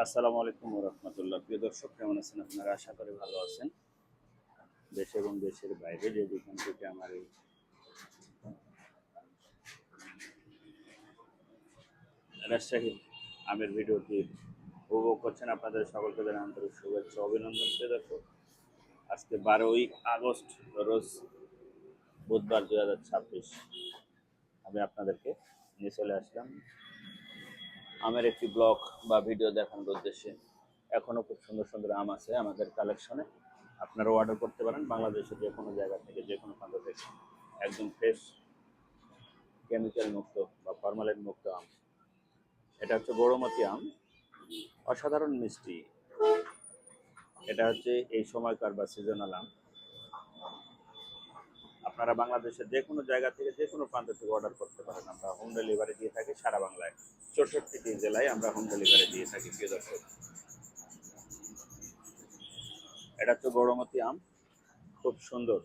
আসসালামু আলাইকুম ওয়া রাহমাতুল্লাহ। প্রিয় দর্শক, কেমন আছেন আপনারা? আশা করি ভালো আছেন। দেশ এবং দেশের বাইরে যে যেখান থেকে আমার এই রাজশাহীর আমের ভিডিওটি উপভোগ করছেন, আপনাদের সকলকে জানাই আন্তরিক শুভেচ্ছা ও অভিনন্দন। প্রিয় দর্শক, আজকে 12ই আগস্ট রোজ বুধবার 2026 আমি আপনাদেরকে নিয়ে চলে আসলাম আমের একটি ব্লগ বা ভিডিও দেখানোর উদ্দেশ্যে। এখনও খুব সুন্দর সুন্দর আম আছে আমাদের কালেকশনে, আপনারা অর্ডার করতে পারেন বাংলাদেশের যে কোনো জায়গা থেকে, যে কোনো প্রান্ত থেকে। একদম ফ্রেশ, কেমিক্যাল মুক্ত বা ফরমালিন মুক্ত আম। এটা হচ্ছে গৌরমতি আম, অসাধারণ মিষ্টি। এটা হচ্ছে এই সময়কার বা সিজনাল আম। আপনারা বাংলাদেশের যে কোনো জায়গা থেকে, যে কোনো প্রান্ত থেকে অর্ডার করতে পারেন। আমরা হোম ডেলিভারি দিয়ে থাকি সারা বাংলায়, 64টি জেলায় আমরা হোম ডেলিভারি দিয়ে থাকি। প্রিয় দর্শক, এটা হচ্ছে গৌরমতি আম, খুব সুন্দর,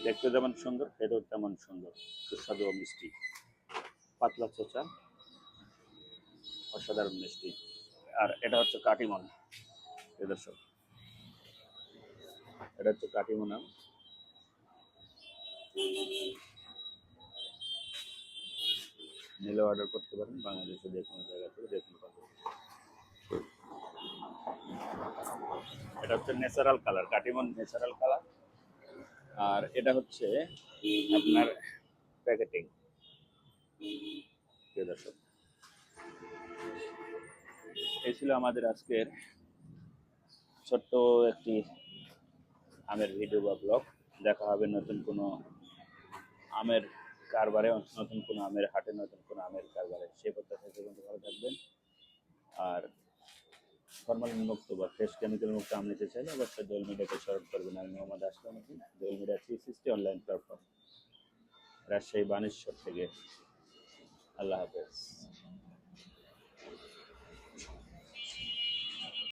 দেখতে যেমন সুন্দর খেতেও তেমন সুন্দর, সুস্বাদু ও মিষ্টি, পাতলা চোচা, অসাধারণ মিষ্টি। আর এটা হচ্ছে কাটিমন। প্রিয় দর্শক, এটা হচ্ছে কাটিমন আম। নিলে অর্ডার করতে পারেন বাংলাদেশের যে কোনো জায়গা থেকে, যে কোনো প্রান্ত থেকে। এটা হচ্ছে natural colour, Katimon natural colour. আর এটা হচ্ছে আপনার প্যাকেটিং। প্রিয় দর্শক, এই ছিল আমাদের আজকের ছোট্ট একটি আমের ভিডিও বা ব্লগ। দেখা হবে নতুন কোনো আমের কারবারে, নতুন কোনো আমের হাটে, নতুন কোনো আমের কারবারে। সে প্রত্যাশা পর্যন্ত ভালো থাকবেন। আর ফরমালিন মুক্ত বা ফ্রেশ কেমিক্যাল মুক্ত আম নিতে চাইলে অবশ্যই দোয়েল মিডিয়াকে স্মরণ করবেন। আমি Mohammad Aslam Uddin, Doel media 360 online platform, Rajshahi Baneshwar থেকে। আল্লাহ হাফেজ।